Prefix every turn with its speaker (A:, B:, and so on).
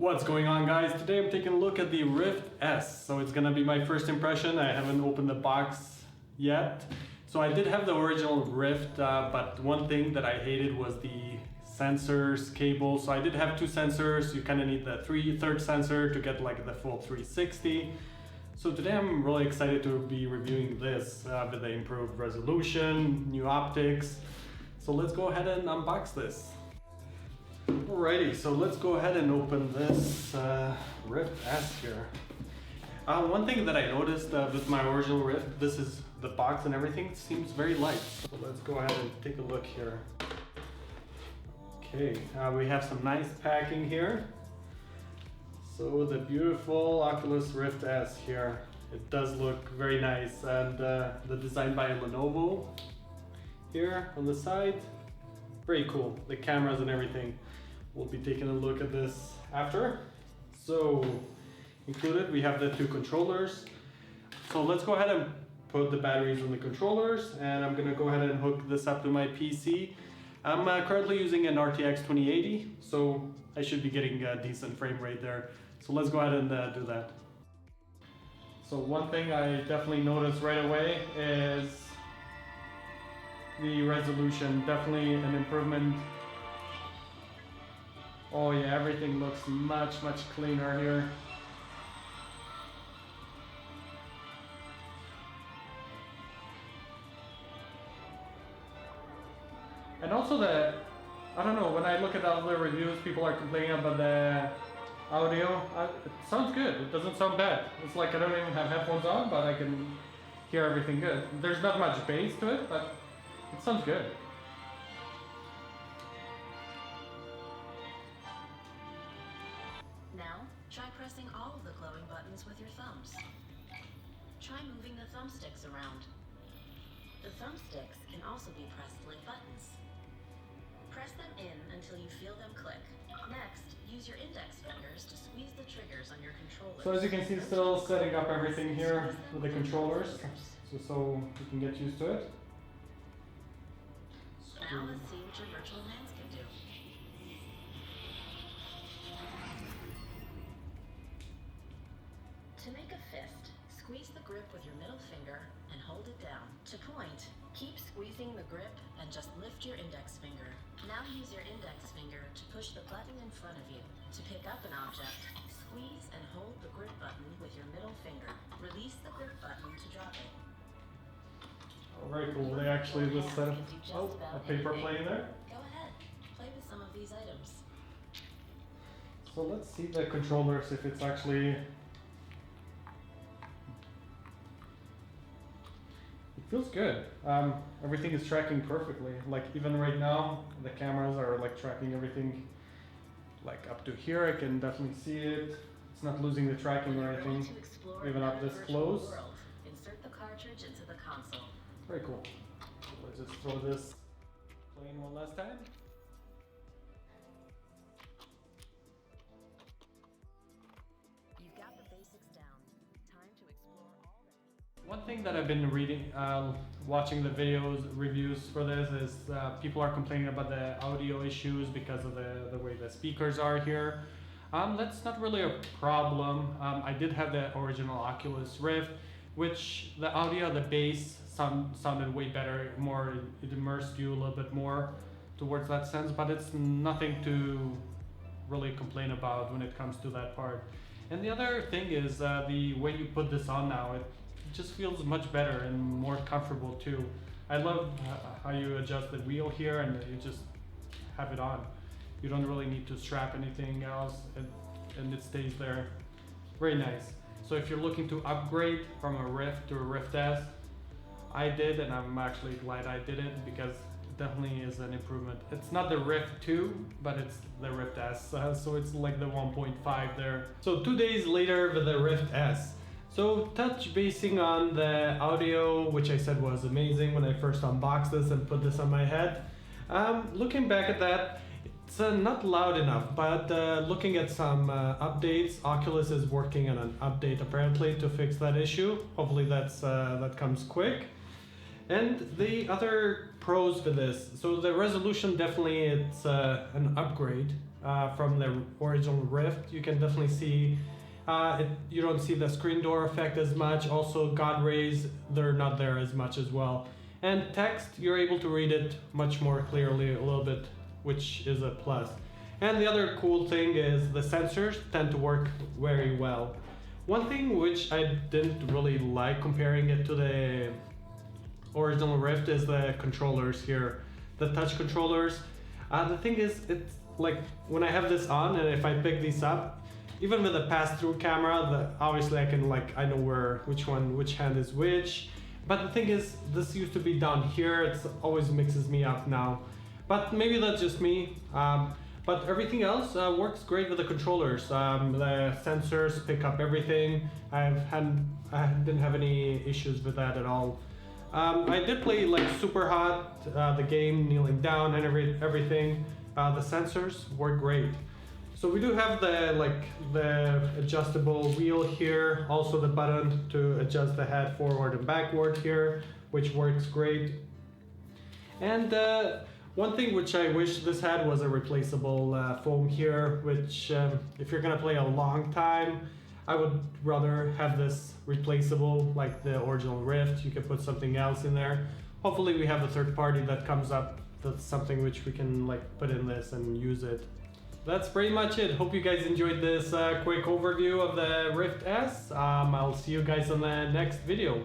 A: What's going on, guys? Today I'm taking a look at the Rift S. So it's gonna be my first impression. I haven't opened the box yet. So I did have the original Rift, but one thing that I hated was the sensors cable. So I did have two sensors. You kind of need the third sensor to get like the full 360. So today I'm really excited to be reviewing this with the improved resolution, new optics. So let's go ahead and unbox this. Alrighty, so let's go ahead and open this Rift S here. One thing that I noticed with my original Rift, this is the box and everything seems very light. So let's go ahead and take a look here. Okay, we have some nice packing here. So the beautiful Oculus Rift S here. It does look very nice, and the design by Lenovo here on the side. Very cool, the cameras and everything. We'll be taking a look at this after. So included we have the two controllers. So let's go ahead and put the batteries on the controllers, and I'm gonna go ahead and hook this up to my PC. I'm currently using an RTX 2080, so I should be getting a decent frame rate there. So let's go ahead and do that. So one thing I definitely noticed right away is the resolution. Definitely an improvement. Oh yeah, everything looks much cleaner here. And also I don't know, when I look at other reviews, people are complaining about the audio. It sounds good, it doesn't sound bad. It's like I don't even have headphones on, but I can hear everything good. There's not much bass to it, but it sounds good.
B: Now, try pressing all of the glowing buttons with your thumbs. Try moving the thumbsticks around. The thumbsticks can also be pressed like buttons. Press them in until you feel them click. Next, use your index fingers to squeeze the triggers on your controllers.
A: So as you can see, still setting up everything here with the controllers, so you can get used to it.
B: Now let's see what your virtual hands can do. To make a fist, squeeze the grip with your middle finger and hold it down. To point, keep squeezing the grip and just lift your index finger. Now use your index finger to push the button in front of you. To pick up an object, squeeze and hold the grip button with your middle finger. Release the grip button to drop it.
A: Oh, very cool. They actually just set up a paper plane there.
B: Go ahead, play with some of these items.
A: So let's see the controllers, if it's actually... It feels good. Everything is tracking perfectly. Like even right now, the cameras are like tracking everything like up to here. I can definitely see it. It's not losing the tracking or anything, even up this close.
B: Insert the cartridge into the console.
A: Very cool. So let's just throw this plane one last time.
B: You've got the basics down. Time to explore all that.
A: One thing that I've been reading, watching the videos, reviews for this is people are complaining about the audio issues because of the way the speakers are here. That's not really a problem. I did have the original Oculus Rift, which the audio, the bass sounded way better, it immersed you a little bit more towards that sense, but it's nothing to really complain about when it comes to that part. And the other thing is the way you put this on now, it just feels much better and more comfortable too. I love how you adjust the wheel here and you just have it on. You don't really need to strap anything else, and it stays there. Very nice. So if you're looking to upgrade from a Rift to a Rift S, I did, and I'm actually glad I did it because it definitely is an improvement. It's not the Rift 2, but it's the Rift S, so it's like the 1.5 there. So 2 days later with the Rift S. So touch basing on the audio, which I said was amazing when I first unboxed this and put this on my head. Looking back at that, it's not loud enough, but looking at some updates, Oculus is working on an update apparently to fix that issue. Hopefully that comes quick. And the other pros for this, so the resolution definitely it's an upgrade from the original Rift. You can definitely see you don't see the screen door effect as much. Also, God rays, they're not there as much as well. And text, you're able to read it much more clearly a little bit, which is a plus. And the other cool thing is the sensors tend to work very well. One thing which I didn't really like comparing it to the original Rift is the controllers here, the touch controllers. The thing is, it's like when I have this on and if I pick these up, even with the pass-through camera, obviously I can I know which hand is which. But the thing is, this used to be down here. It always mixes me up now. But maybe that's just me. But everything else works great with the controllers. The sensors pick up everything. I didn't have any issues with that at all. I did play Super Hot, the game, kneeling down and everything. The sensors work great. So we do have the adjustable wheel here, also the button to adjust the head forward and backward here, which works great. And one thing which I wish this had was a replaceable foam here, which if you're gonna play a long time, I would rather have this replaceable like the original Rift. You can put something else in there. Hopefully we have a third party that comes up that's something which we can put in this and use it. That's pretty much it. Hope you guys enjoyed this quick overview of the Rift S. I'll see you guys on the next video.